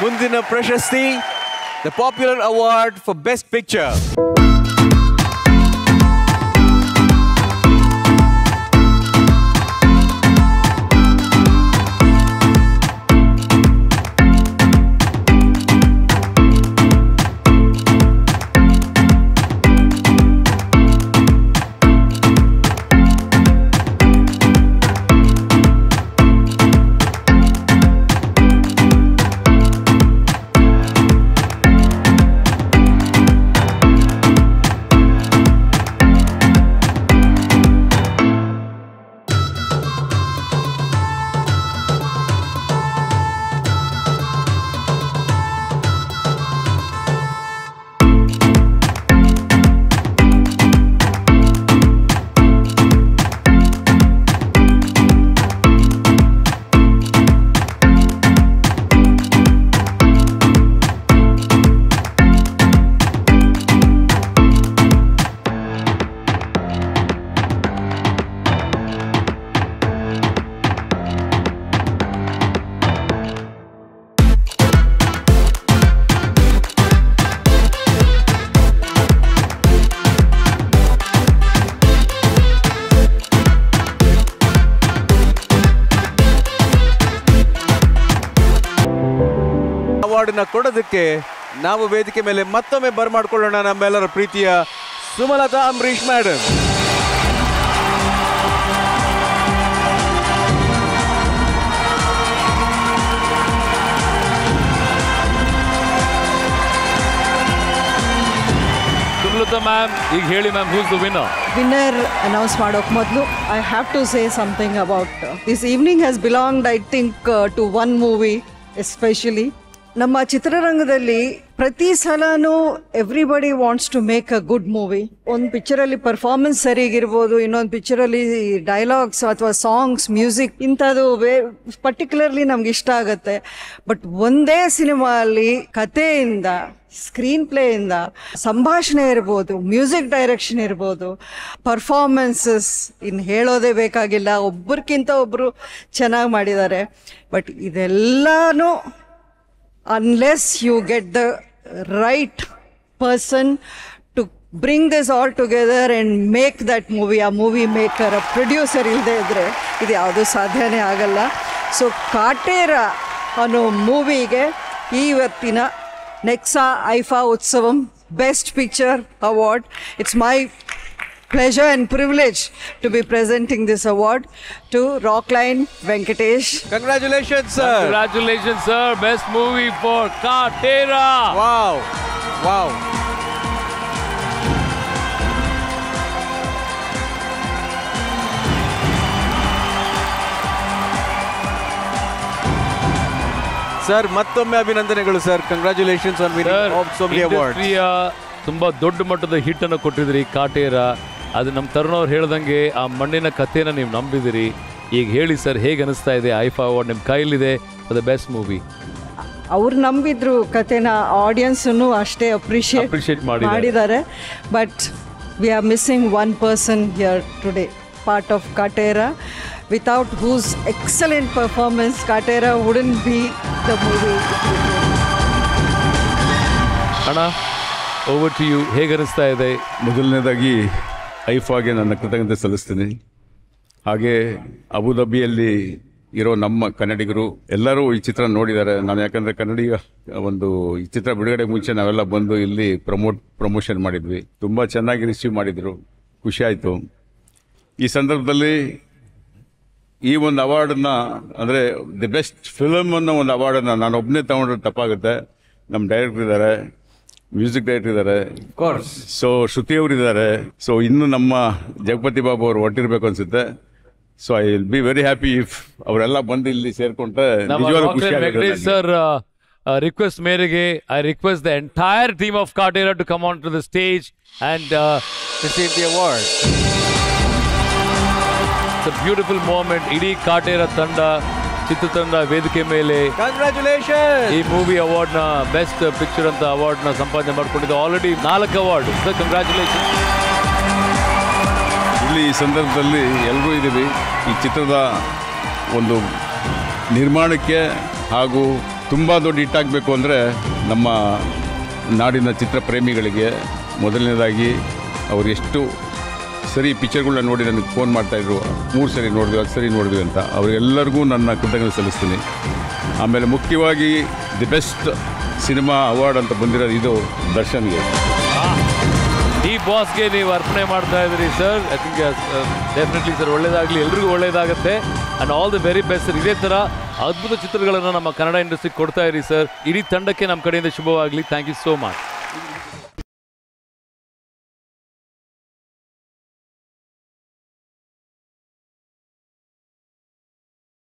ಮುಂದಿನ ಪ್ರಶಸ್ತಿ, the popular award for best picture. ಅವಾರ್ಡ್ನ ಕೊಡೋದಕ್ಕೆ ನಾವು ವೇದಿಕೆ ಮೇಲೆ ಮತ್ತೊಮ್ಮೆ ಬರಮಾಡ್ಕೊಳ್ಳೋಣ ನಮ್ಮೆಲ್ಲರ ಪ್ರೀತಿಯ ಸುಮಲತಾ ಅಂಬರೀಶ್ ಮೇಡಮ್. ಸುಮಲತಾ ಮ್ಯಾಮ್, ಈಗ ಹೇಳಿ ma'am, who's the winner? Winner announce ಮಾಡೋಕೆ ಮೊದಲು I have to say something about this evening has belonged I think to one movie especially. ನಮ್ಮ ಚಿತ್ರರಂಗದಲ್ಲಿ ಪ್ರತಿ ಸಲನೂ everybody wants to make a good movie. ಒಂದು ಪಿಕ್ಚರಲ್ಲಿ ಪರ್ಫಾರ್ಮೆನ್ಸ್ ಸರಿಗಿರ್ಬೋದು, ಇನ್ನೊಂದು ಪಿಕ್ಚರಲ್ಲಿ ಡೈಲಾಗ್ಸ್ ಅಥವಾ ಸಾಂಗ್ಸ್, ಮ್ಯೂಸಿಕ್ ಇಂಥದ್ದು ಪರ್ಟಿಕ್ಯುಲರ್ಲಿ ನಮ್ಗೆ ಇಷ್ಟ ಆಗುತ್ತೆ. ಬಟ್ ಒಂದೇ ಸಿನಿಮಾಲ್ಲಿ ಕಥೆಯಿಂದ, ಸ್ಕ್ರೀನ್ ಪ್ಲೇಯಿಂದ, ಸಂಭಾಷಣೆ ಇರ್ಬೋದು, ಮ್ಯೂಸಿಕ್ ಡೈರೆಕ್ಷನ್ ಇರ್ಬೋದು, ಪರ್ಫಾರ್ಮೆನ್ಸಸ್ ಇನ್ನು ಹೇಳೋದೇ ಬೇಕಾಗಿಲ್ಲ, ಒಬ್ಬರಿಗಿಂತ ಒಬ್ಬರು ಚೆನ್ನಾಗಿ ಮಾಡಿದ್ದಾರೆ. ಬಟ್ ಇದೆಲ್ಲನೂ unless you get the right person to bring this all together and make that movie, a movie maker, a producer ilde idre idu yadu sadhyane agalla. So Katera ಅನ್ನೋ ಮೂವಿಗೆ ಇವತ್ತಿನ Nexa IIFA Utsavam best picture award. It's my pleasure and privilege to be presenting this award to Rockline Venkatesh. Congratulations, sir. Congratulations, sir. Best movie for Katera. Wow. Wow. Sir, ಮತ್ತೊಮ್ಮೆ ಅಭಿನಂದನೆಗಳು sir. Congratulations on winning of so many awards. ತುಂಬಾ ದೊಡ್ಡ ಮಟ್ಟದ hit ಅನ್ನು ಕೊಟ್ಟಿದ್ರಿ ಕಾಟೇರ. ಅದು ನಮ್ಮ ತರುಣ್ ಅವ್ರು ಹೇಳ್ದಂಗೆ ಆ ಮಣ್ಣಿನ ಕಥೆನ ನೀವು ನಂಬಿದಿರಿ. ಈಗ ಹೇಳಿ ಸರ್, ಹೇಗೆ ಅನಿಸ್ತಾ ಇದೆ? ಐಫಾ ಅವಾರ್ಡ್ ನಿಮ್ಮ ಕೈಲಿದೆ ಫಾರ್ ದ ಬೆಸ್ಟ್ ಮೂವಿ. ಅವ್ರು ನಂಬಿದ್ರು ಕಥೆನ, ಆಡಿಯನ್ಸನ್ನು ಅಷ್ಟೇ ಅಪ್ರಿಷಿಯೇಟ್ ಮಾಡಿದ್ದಾರೆ. But we are missing one person here today, part of Kaatera, without whose excellent performance Kaatera wouldn't be the movie. ಅಣ್ಣ, ಓವರ್ ಟು ಯು. ಹೇಗೆ ಅನಿಸ್ತಾ ಇದೆ? ಮೊದಲನೇದಾಗಿ ಐಫಾಗೆ ನನ್ನ ಕೃತಜ್ಞತೆ ಸಲ್ಲಿಸ್ತೀನಿ. ಹಾಗೆ ಅಬುದಾಬಿಯಲ್ಲಿ ಇರೋ ನಮ್ಮ ಕನ್ನಡಿಗರು ಎಲ್ಲರೂ ಈ ಚಿತ್ರ ನೋಡಿದ್ದಾರೆ. ನಾನು ಯಾಕಂದರೆ ಕನ್ನಡಿಗ ಒಂದು ಈ ಚಿತ್ರ ಬಿಡುಗಡೆ ಮುಂಚೆ ನಾವೆಲ್ಲ ಬಂದು ಇಲ್ಲಿ ಪ್ರಮೋಷನ್ ಮಾಡಿದ್ವಿ. ತುಂಬ ಚೆನ್ನಾಗಿ ರಿಸೀವ್ ಮಾಡಿದರು, ಖುಷಿ ಆಯಿತು. ಈ ಸಂದರ್ಭದಲ್ಲಿ ಈ ಒಂದು ಅವಾರ್ಡನ್ನು, ಅಂದರೆ ದಿ ಬೆಸ್ಟ್ ಫಿಲಮ್ ಅನ್ನೋ ಒಂದು ಅವಾರ್ಡನ್ನು ನಾನು ಒಬ್ಬನೇ ತಗೊಂಡ್ರೆ ತಪ್ಪಾಗುತ್ತೆ. ನಮ್ಮ ಡೈರೆಕ್ಟರ್ ಇದ್ದಾರೆ, ಮ್ಯೂಸಿಕ್ ಡೈರೆಕ್ಟರ್ ಇದ್ದಾರೆ, ಸೊ ಶ್ರುತಿ ಅವರು ಇದ್ದಾರೆ. ಸೊ ಇನ್ನು ನಮ್ಮ ಜಗಪತಿ ಬಾಬು ಅವರು ಹೊಟ್ಟಿರ್ಬೇಕು ಅನ್ಸುತ್ತೆ. So I will be very happy if ಅವರೆಲ್ಲ ಬಂದು ಇಲ್ಲಿ ಸೇರ್ಕೊಂಡ್ರೆ ನಿಜವಾಗ್ಲೂ ಖುಷಿ ಆಗುತ್ತೆ. ಸರ್, ರಿಕ್ವೆಸ್ಟ್ ಮೇರೆಗೆ I request the entire team of Kaatera to come on to the stage and receive the award. It's a beautiful moment. ಇಡೀ ಕಾಟೇರ ತಂಡ, ಚಿತ್ರತಂಡ ವೇದಿಕೆ ಮೇಲೆ ಈ ಮೂವಿ ಅವಾರ್ಡ್ ನ ಬೆಸ್ಟ್ ಪಿಕ್ಚರ್ ಅಂತ ಅವಾರ್ಡ್ ನ ಸಂಪಾದನೆ ಮಾಡ್ಕೊಂಡಿದ್ದು. Already 4 award. ಕಂಗ್ರಾಚುಲೇಷನ್. ಇಲ್ಲಿ ಈ ಸಂದರ್ಭದಲ್ಲಿ ಎಲ್ಲರೂ ಇದ್ದೀವಿ. ಈ ಚಿತ್ರದ ಒಂದು ನಿರ್ಮಾಣಕ್ಕೆ ಹಾಗೂ ತುಂಬ ದೊಡ್ಡ ಹಿಟ್ಟಾಗಬೇಕು ಅಂದರೆ ನಮ್ಮ ನಾಡಿನ ಚಿತ್ರಪ್ರೇಮಿಗಳಿಗೆ ಮೊದಲನೇದಾಗಿ ಅವರು ಎಷ್ಟು ಸರಿ ಪಿಕ್ಚರ್ಗಳನ್ನ ನೋಡಿ ನನಗೆ ಫೋನ್ ಮಾಡ್ತಾಯಿದ್ರು, 3 ಸರಿ ನೋಡಿದ್ವಿ, 10 ಸರಿ ನೋಡಿದ್ವಿ ಅಂತ. ಅವರೆಲ್ಲರಿಗೂ ನನ್ನ ಕೃತಜ್ಞತೆ ಸಲ್ಲಿಸ್ತೀನಿ. ಆಮೇಲೆ ಮುಖ್ಯವಾಗಿ ದಿ ಬೆಸ್ಟ್ ಸಿನಿಮಾ ಅವಾರ್ಡ್ ಅಂತ ಬಂದಿರೋದು ಇದು ದರ್ಶನ್ಗೆ. ಈ ಬಾಸ್ಗೆ ನೀವು ಅರ್ಪಣೆ ಮಾಡ್ತಾ ಇದ್ದೀರಿ sir. I think definitely sir, ಒಳ್ಳೇದಾಗಲಿ, ಎಲ್ರಿಗೂ ಒಳ್ಳೇದಾಗುತ್ತೆ. And all the very best sir. ಇದೇ ಥರ ಅದ್ಭುತ ಚಿತ್ರಗಳನ್ನು ನಮ್ಮ ಕನ್ನಡ ಇಂಡಸ್ಟ್ರಿಗೆ ಕೊಡ್ತಾ ಇರಿ ಸರ್. ಇಡೀ ತಂಡಕ್ಕೆ ನಮ್ಮ ಕಡೆಯಿಂದ ಶುಭವಾಗಲಿ. Thank you so much.